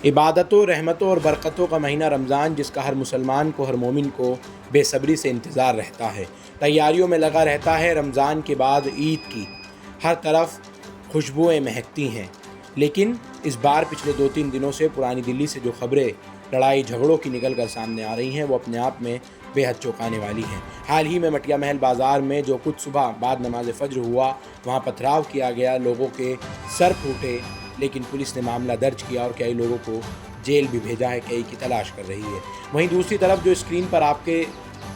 इबादतों, रहमतों और बरकतों का महीना रमज़ान, जिसका हर मुसलमान को, हर मोमिन को बेसब्री से इंतज़ार रहता है। तैयारियों में लगा रहता है। रमज़ान के बाद ईद की हर तरफ खुशबुएँ महकती हैं, लेकिन इस बार पिछले 2-3 दिनों से पुरानी दिल्ली से जो खबरें लड़ाई झगड़ों की निकल कर सामने आ रही हैं, वो अपने आप में बेहद चौंकाने वाली हैं। हाल ही में मटिया महल बाज़ार में जो कुछ सुबह बाद नमाज फ़ज्र हुआ, वहाँ पथराव किया गया, लोगों के सर फूटे, लेकिन पुलिस ने मामला दर्ज किया और कई लोगों को जेल भी भेजा है, कई की तलाश कर रही है। वहीं दूसरी तरफ जो स्क्रीन पर आपके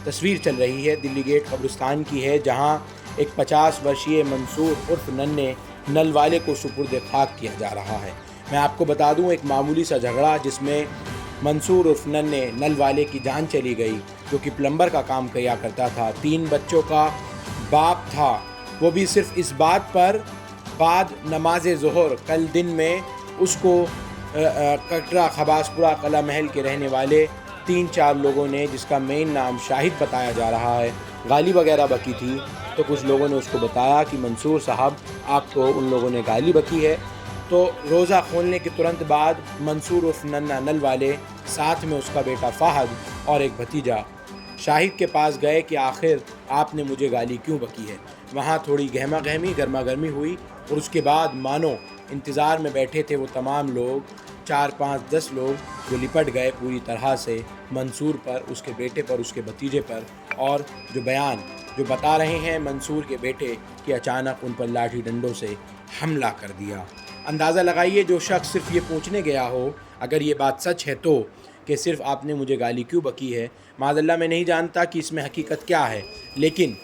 तस्वीर चल रही है, दिल्ली गेट कब्रिस्तान की है, जहां एक 50 वर्षीय मंसूर उर्फ नन्हे नलवाले को सुपुर्द खाक किया जा रहा है। मैं आपको बता दूं, एक मामूली सा झगड़ा जिसमें मंसूर उर्फ नन्हे नलवाले की जान चली गई, जो कि प्लम्बर का काम किया करता था, 3 बच्चों का बाप था, वो भी सिर्फ इस बात पर बाद नमाज ज़ोहर कल दिन में उसको कटरा खबासपुरा कला महल के रहने वाले 3-4 लोगों ने, जिसका मेन नाम शाहिद बताया जा रहा है, गाली वगैरह बकी थी। तो कुछ लोगों ने उसको बताया कि मंसूर साहब, आपको उन लोगों ने गाली बकी है। तो रोज़ा खोलने के तुरंत बाद मंसूर उर्फ नन्हा नलवाले, साथ में उसका बेटा फ़हद और एक भतीजा शाहिद के पास गए कि आखिर आपने मुझे गाली क्यों बकी है। वहाँ थोड़ी गर्मा गर्मी हुई और उसके बाद मानो इंतज़ार में बैठे थे वो तमाम लोग, 4-5-10 लोग, जो लिपट गए पूरी तरह से मंसूर पर, उसके बेटे पर, उसके भतीजे पर, और जो बयान जो बता रहे हैं मंसूर के बेटे कि अचानक उन पर लाठी डंडों से हमला कर दिया। अंदाज़ा लगाइए, जो शख्स सिर्फ ये पूछने गया हो, अगर ये बात सच है तो, कि सिर्फ आपने मुझे गाली क्यों बकी है, माज़अल्लाह मैं नहीं जानता कि इसमें हकीकत क्या है, लेकिन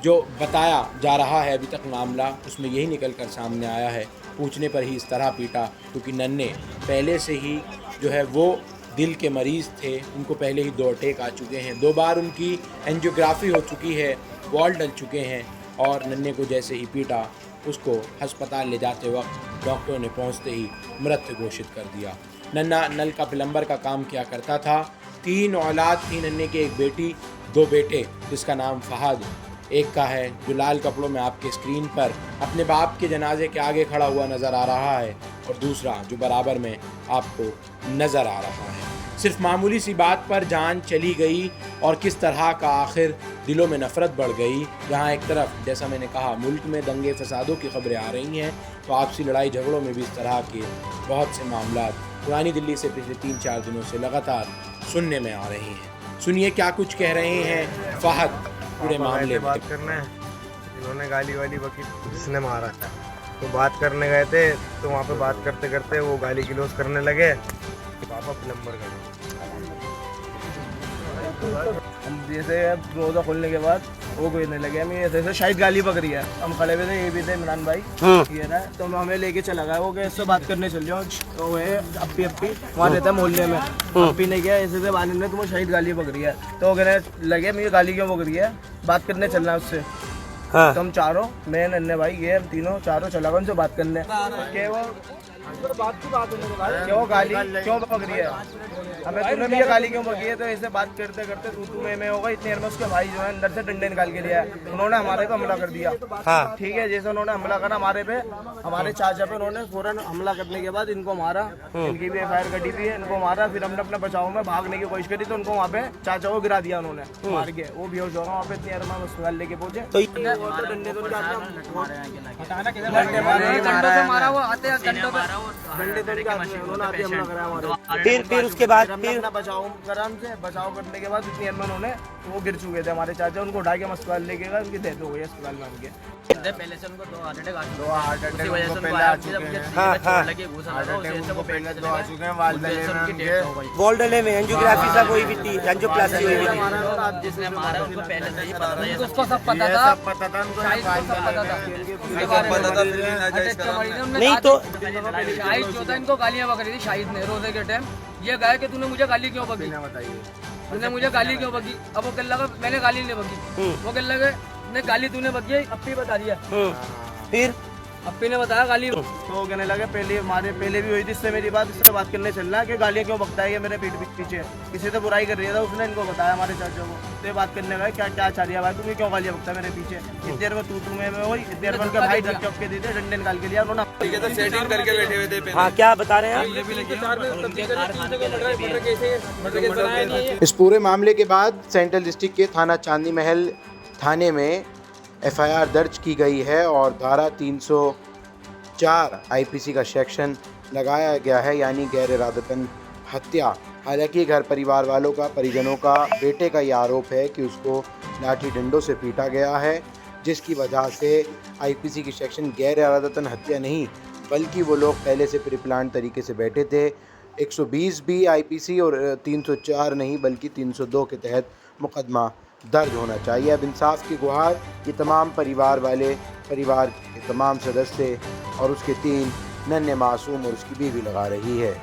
जो बताया जा रहा है अभी तक मामला, उसमें यही निकल कर सामने आया है। पूछने पर ही इस तरह पीटा, क्योंकि नन्हे पहले से ही जो है वो दिल के मरीज़ थे, उनको पहले ही 2 अटैक आ चुके हैं, 2 बार उनकी एंजियोग्राफी हो चुकी है, वॉल डल चुके हैं, और नन्हे को जैसे ही पीटा, उसको अस्पताल ले जाते वक्त डॉक्टरों ने पहुंचते ही मृत घोषित कर दिया। नन्हा नल का प्लम्बर का काम किया करता था, 3 औलाद थी नन्हे के, एक बेटी, 2 बेटे, जिसका नाम फ़हद एक का है, जो लाल कपड़ों में आपके स्क्रीन पर अपने बाप के जनाजे के आगे खड़ा हुआ नज़र आ रहा है, और दूसरा जो बराबर में आपको नज़र आ रहा है। सिर्फ मामूली सी बात पर जान चली गई, और किस तरह का आखिर दिलों में नफ़रत बढ़ गई। जहाँ एक तरफ, जैसा मैंने कहा, मुल्क में दंगे फसादों की खबरें आ रही हैं, तो आपसी लड़ाई झगड़ों में भी इस तरह के बहुत से मामला पुरानी दिल्ली से पिछले 3-4 दिनों से लगातार सुनने में आ रहे हैं। सुनिए क्या कुछ कह रहे हैं फ़हद पूरे मामले में। बात करने इन्होंने गाली वाली बकी, जिसने मारा था, तो बात करने गए थे, तो वहाँ पे बात करते करते वो गाली गलौज करने लगे, पापा प्लम्बर का। हम जैसे रोज़ा खोलने के बाद वो कहने लगे, हम ऐसे शायद गाली पकड़ी है, हम खड़े हुए थे, ये भी थे इमरान भाई, ये ना, तो हमें लेके चला गया, वो इससे बात करने चल जाओ, तो वो अपी वहाँ रहता है मोहल्ले में, अपी ने किया ऐसे से वालिद ने तुम्हें शायद गाली पकड़ी है, तो वो कहने लगे मुझे गाली क्यों पकड़ी है, बात करने चलना है उससे। तो हम चारों, मैं नन्हे भाई, ये हम तीनों चारों चला गए उनसे बात करने, कि वो गाली क्यों पकड़ी है, हमें तूने भी ये गाली क्यों पकड़ी है। तो ऐसे बात करते करते तू में होगा, इतनी देर में उसके भाई जो है अंदर से डंडे निकाल के लिया, उन्होंने हमारे पे हमला कर दिया। हाँ। ठीक है, जैसे उन्होंने हमला करा हमारे पे, हमारे चाचा पे, उन्होंने फौरन हमला करने के बाद इनको मारा, इनकी भी FIR कटी हुई है, इनको मारा, फिर हमने अपने बचाव में भागने की कोशिश करी, तो उनको वहाँ पे चाचा को गिरा दिया उन्होंने मार के, वो बेहोश हो गया वहाँ पे, इतनी देर में अस्पताल लेके पहुंचे। डंडे तो फिर उसके बाद फिर बचाव करा हमसे, बचाव करने के बाद इतनी देर में उन्होंने, वो गिर चुके थे हमारे चाचा, उनको उठा के हम अस्पताल लेके गए, उनकी डेथ हो गई अस्पताल में उनके। पहले से उनको 2 हार्ट अटैक आ चुके हैं, वॉल डले में एंजियोग्राफी सा कोई भी थी, एंजियोप्लास्टी हुई थी। जिसने मारा उनको पहले से ही पता था, उसको सब पता था, नहीं तो शाहिद जो था, इनको गालियाँ पकड़ी थी शाहिद ने रोजे के टाइम, ये गया कि तूने मुझे गाली क्यों बकी, तूने मुझे गाली क्यों बकी। अब वो कहने लगा मैंने गाली नहीं बकी, वो कहने लगे नहीं गाली तूने बकी है, अब भी बता दिया। अपी ने बताया गाली तो वो कहने लगे पहले भी हुई थी इससे मेरी बात, इससे बात करने चलना है कि गालियाँ क्यों बकता है ये मेरे पीठ पीछे, किसी से बुराई कर रही था, उसने इनको बताया हमारे चाचा को, तो ये बात करने गए क्या चाह रही है भाई, तुम्हें क्यों गालियाँ बकता है मेरे पीछे। इतनी देर में तू में हुई, इतनी देर में उनके भाई ढक चौक के दी थे, डंडे निकाल के लिया उन्होंने। सेटिंग करके बैठे हुए थे। हाँ, क्या बता रहे हैं आप? इस पूरे मामले के बाद सेंट्रल डिस्ट्रिक्ट के थाना चांदी महल थाने में एफआईआर दर्ज की गई है और धारा 304 आईपीसी का सेक्शन लगाया गया है, यानी गैर इरादतन हत्या। हालांकि घर परिवार वालों का, परिजनों का, बेटे का ये आरोप है कि उसको लाठी डंडों से पीटा गया है, जिसकी वजह से आईपीसी की सेक्शन गैर इरादतन हत्या नहीं बल्कि वो लोग पहले से प्रीप्लान तरीके से बैठे थे। 120 भी आईपीसी और 304 नहीं बल्कि 302 के तहत मुकदमा दर्ज होना चाहिए। अब इंसाफ की गुहार ये तमाम परिवार के तमाम सदस्य और उसके 3 नन्हे मासूम और उसकी बीवी लगा रही है।